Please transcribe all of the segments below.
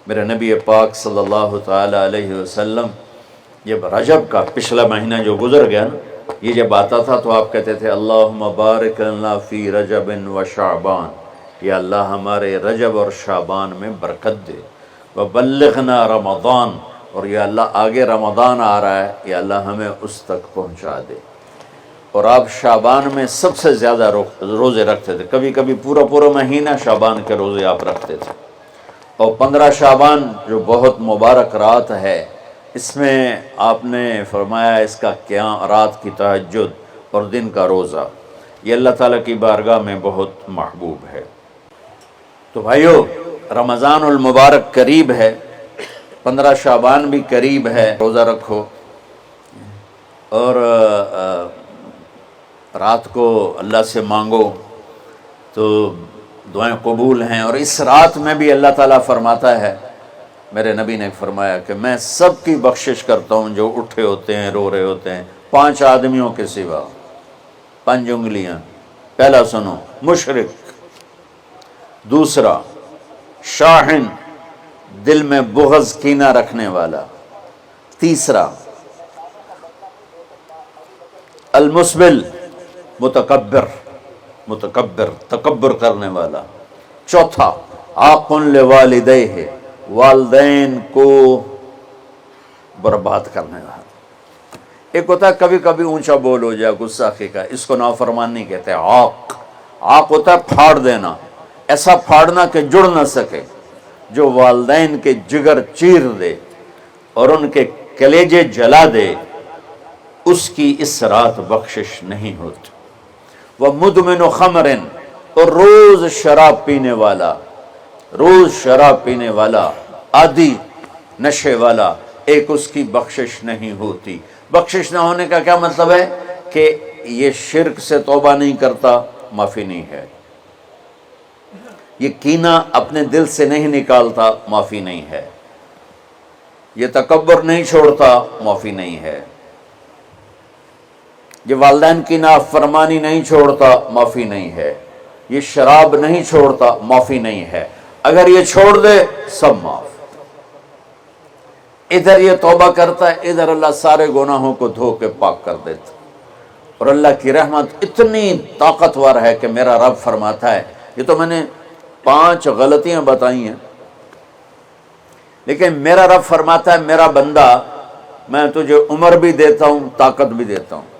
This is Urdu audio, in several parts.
میرے نبی پاک صلی اللہ تعالیٰ علیہ وسلم جب رجب کا پچھلا مہینہ جو گزر گیا نا، یہ جب آتا تھا تو آپ کہتے تھے اللہم بارک لنا فی رجب و شعبان، یا اللہ ہمارے رجب اور شعبان میں برکت دے، وبلغنا رمضان، اور یا اللہ آگے رمضان آ رہا ہے، یا اللہ ہمیں اس تک پہنچا دے۔ اور آپ شعبان میں سب سے زیادہ روزے رکھتے تھے، کبھی کبھی پورا مہینہ شعبان کے روزے آپ رکھتے تھے۔ اور 15 شعبان جو بہت مبارک رات ہے، اس میں آپ نے فرمایا اس کا قیام، رات کی تہجد اور دن کا روزہ، یہ اللہ تعالیٰ کی بارگاہ میں بہت محبوب ہے۔ تو بھائیو، رمضان المبارک قریب ہے، 15 شعبان بھی قریب ہے، روزہ رکھو اور رات کو اللہ سے مانگو تو دعائیں قبول ہیں۔ اور اس رات میں بھی اللہ تعالیٰ فرماتا ہے، میرے نبی نے فرمایا کہ میں سب کی بخشش کرتا ہوں جو اٹھے ہوتے ہیں، رو رہے ہوتے ہیں، 5 آدمیوں کے سوا، 5 انگلیاں۔ پہلا سنو، مشرک، دوسرا شاحن، دل میں بغض کینہ رکھنے والا، تیسرا المسبل، متکبر تکبر کرنے والا، چوتھا عاق لوالدیہ، والدین کو برباد کرنے والا۔ ایک ہوتا ہے کبھی کبھی اونچا بول ہو جائے، گستاخی کا، اس کو نافرمانی کہتے ہیں۔ عاق ہوتا ہے پھاڑ دینا، ایسا پھاڑنا کہ جڑ نہ سکے، جو والدین کے جگر چیر دے اور ان کے کلیجے جلا دے، اس کی اس رات بخشش نہیں ہوتی۔ وہ مدمن خمر، اور روز شراب پینے والا، عادی نشے والا، ایک اس کی بخشش نہیں ہوتی۔ بخشش نہ ہونے کا کیا مطلب ہے؟ کہ یہ شرک سے توبہ نہیں کرتا، معافی نہیں ہے، یہ کینہ اپنے دل سے نہیں نکالتا، معافی نہیں ہے، یہ تکبر نہیں چھوڑتا، معافی نہیں ہے، یہ والدین کی نافرمانی نہیں چھوڑتا، معافی نہیں ہے، یہ شراب نہیں چھوڑتا، معافی نہیں ہے۔ اگر یہ چھوڑ دے سب معاف۔ ادھر یہ توبہ کرتا ہے، ادھر اللہ سارے گناہوں کو دھو کے پاک کر دیتا۔ اور اللہ کی رحمت اتنی طاقتور ہے کہ میرا رب فرماتا ہے، یہ تو میں نے 5 غلطیاں بتائی ہیں، لیکن میرا رب فرماتا ہے میرا بندہ، میں تجھے عمر بھی دیتا ہوں، طاقت بھی دیتا ہوں،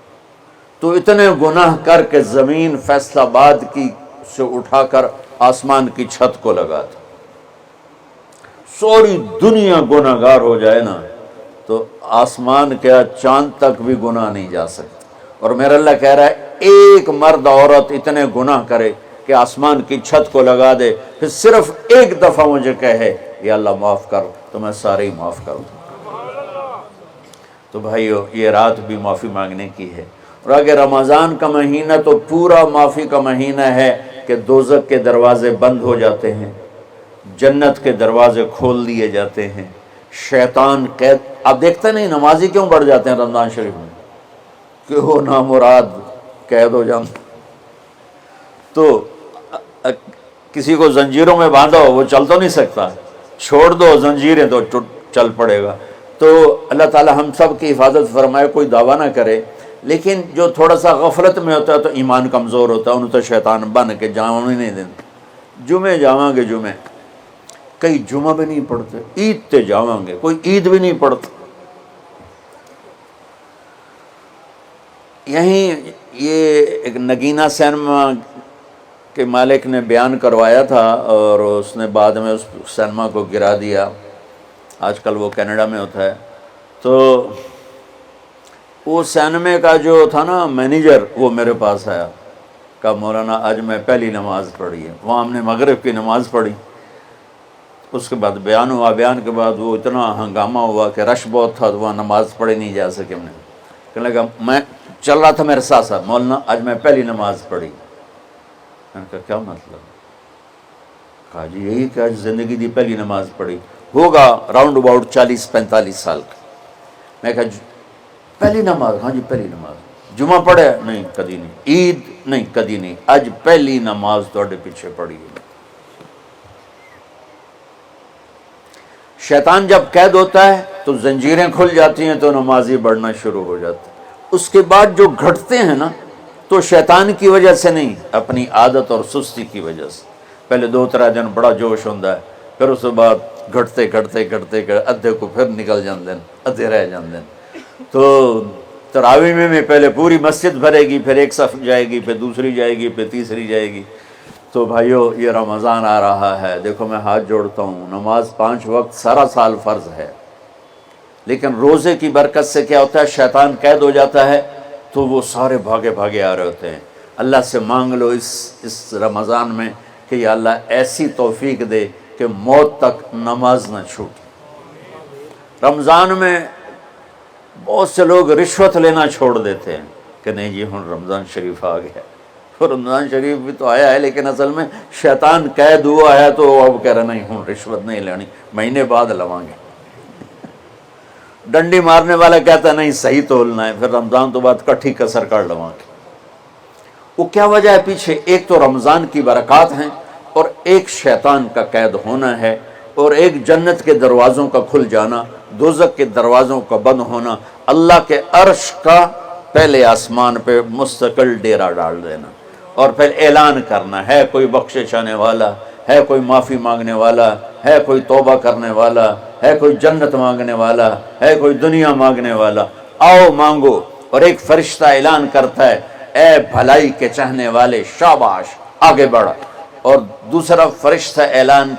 تو اتنے گناہ کر کے زمین فیصل آباد کی سے اٹھا کر آسمان کی چھت کو لگا دے، سوری دنیا گناہ گار ہو جائے نا تو آسمان کیا چاند تک بھی گناہ نہیں جا سکتا۔ اور میرا اللہ کہہ رہا ہے ایک مرد عورت اتنے گناہ کرے کہ آسمان کی چھت کو لگا دے، پھر صرف ایک دفعہ مجھے کہے یا اللہ معاف کر، تو میں سارے ہی معاف کر دوں۔ تو بھائیو، یہ رات بھی معافی مانگنے کی ہے۔ اور اگر رمضان کا مہینہ تو پورا معافی کا مہینہ ہے کہ دوزخ کے دروازے بند ہو جاتے ہیں، جنت کے دروازے کھول دیے جاتے ہیں، شیطان قید، آپ دیکھتے نہیں نمازی کیوں بڑھ جاتے ہیں رمضان شریف میں؟ کہ وہ نامراد قید ہو جاتے، تو کسی کو زنجیروں میں باندھو وہ چل تو نہیں سکتا، چھوڑ دو زنجیریں تو چل پڑے گا۔ تو اللہ تعالی ہم سب کی حفاظت فرمائے، کوئی دعویٰ نہ کرے، لیکن جو تھوڑا سا غفلت میں ہوتا ہے تو ایمان کمزور ہوتا ہے، انہوں تو شیطان بن کے جاؤں ہی نہیں دیتے۔ جمعے جاواں گے، جمعے کئی جمعہ بھی نہیں پڑھتے، عید تے جاواں گے، کوئی عید بھی نہیں پڑھتا۔ یہیں یہ ایک نگینہ سینما کے مالک نے بیان کروایا تھا اور اس نے بعد میں اس سینما کو گرا دیا، آج کل وہ کینیڈا میں ہوتا ہے۔ تو وہ سینمے کا جو تھا نا مینیجر، وہ میرے پاس آیا، کہا مولانا آج میں پہلی نماز پڑھی ہے۔ وہاں ہم نے مغرب کی نماز پڑھی، اس کے بعد بیان ہوا، بیان کے بعد وہ اتنا ہنگامہ ہوا کہ رش بہت تھا، تو وہاں نماز پڑھی نہیں جا سکے۔ ہم نے کہنے لگا، میں چل رہا تھا میرے ساتھ ساتھ، مولانا آج میں پہلی نماز پڑھی۔ میں نے کہا کیا مطلب؟ کہا جی یہی کہ آج زندگی دی پہلی نماز پڑھی، ہوگا راؤنڈ اباؤٹ 40-45 سال کا۔ میں کہا پہلی نماز؟ ہاں جی پہلی نماز۔ جمعہ پڑھے؟ نہیں کدی نہیں۔ عید؟ نہیں کدی نہیں، آج پہلی نماز تواڈے پیچھے پڑھی ہے۔ شیطان جب قید ہوتا ہے تو زنجیریں کھل جاتی ہیں تو نمازی بڑھنا شروع ہو جاتا ہے۔ اس کے بعد جو گھٹتے ہیں نا تو شیطان کی وجہ سے نہیں، اپنی عادت اور سستی کی وجہ سے۔ پہلے 2-3 دن بڑا جوش ہوتا ہے، پھر اس کے بعد گھٹتے ادھے کو پھر نکل جاندے ہیں، ادھے رہ جاندے ہیں۔ تو تراویح میں پہلے پوری مسجد بھرے گی، پھر ایک صف جائے گی، پھر دوسری جائے گی، پھر تیسری جائے گی۔ تو بھائیو یہ رمضان آ رہا ہے، دیکھو میں ہاتھ جوڑتا ہوں، نماز 5 وقت سارا سال فرض ہے، لیکن روزے کی برکت سے کیا ہوتا ہے، شیطان قید ہو جاتا ہے تو وہ سارے بھاگے آ رہے ہوتے ہیں۔ اللہ سے مانگ لو اس رمضان میں کہ یا اللہ ایسی توفیق دے کہ موت تک نماز نہ چھوٹے۔ رمضان میں بہت سے لوگ رشوت لینا چھوڑ دیتے ہیں کہ نہیں جی ہن رمضان شریف آ گیا، رمضان شریف بھی تو آیا ہے لیکن اصل میں شیطان قید ہوا ہے تو اب کہہ رہا نہیں ہوں رشوت نہیں لینی، مہینے بعد لواں گے۔ ڈنڈی مارنے والا کہتا ہے نہیں صحیح تولنا ہے، پھر رمضان تو بعد کٹھی کسر کر لواں گے۔ وہ کیا وجہ ہے پیچھے؟ ایک تو رمضان کی برکات ہیں، اور ایک شیطان کا قید ہونا ہے، اور ایک جنت کے دروازوں کا کھل جانا، دوزخ کے دروازوں کا بند ہونا، اللہ کے عرش کا پہلے آسمان پہ مستقل ڈیرا ڈال دینا، اور پھر اعلان کرنا ہے کوئی بخشش آنے والا ہے، کوئی معافی مانگنے والا ہے، کوئی توبہ کرنے والا ہے، کوئی جنت مانگنے والا ہے، کوئی دنیا مانگنے والا، آؤ مانگو۔ اور ایک فرشتہ اعلان کرتا ہے اے بھلائی کے چاہنے والے شاباش آگے بڑھ، اور دوسرا فرشتہ اعلان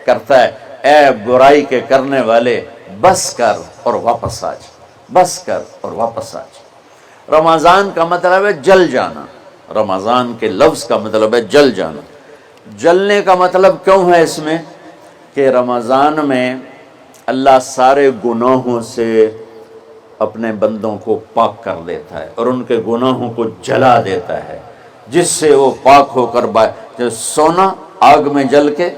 کرتا ہے اے برائی کے کرنے والے بس کر اور واپس آ جا، بس کر اور واپس آ جا۔ رمضان کا مطلب ہے جل جانا، رمضان کے لفظ کا مطلب ہے جل جانا۔ جلنے کا مطلب کیوں ہے اس میں کہ رمضان میں اللہ سارے گناہوں سے اپنے بندوں کو پاک کر دیتا ہے اور ان کے گناہوں کو جلا دیتا ہے، جس سے وہ پاک ہو کر جیسے سونا آگ میں جل کے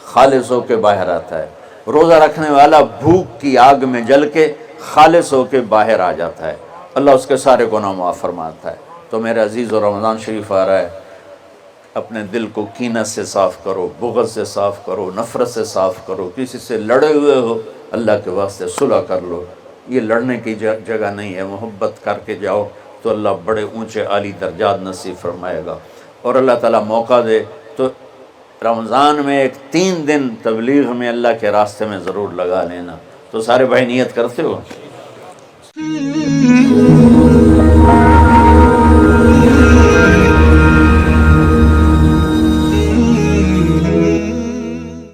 خالص ہو کے باہر آتا ہے، روزہ رکھنے والا بھوک کی آگ میں جل کے خالص ہو کے باہر آ جاتا ہے، اللہ اس کے سارے گناہ معاف فرماتا ہے۔ تو میرے عزیز و رمضان شریف آ رہا ہے، اپنے دل کو کینہ سے صاف کرو، بغض سے صاف کرو، نفرت سے صاف کرو، کسی سے لڑے ہوئے ہو اللہ کے واسطے صلح کر لو، یہ لڑنے کی جگہ نہیں ہے، محبت کر کے جاؤ تو اللہ بڑے اونچے عالی درجات نصیب فرمائے گا۔ اور اللہ تعالیٰ موقع دے تو رمضان میں ایک 3 دن تبلیغ میں اللہ کے راستے میں ضرور لگا لینا۔ تو سارے بھائی نیت کرتے ہو؟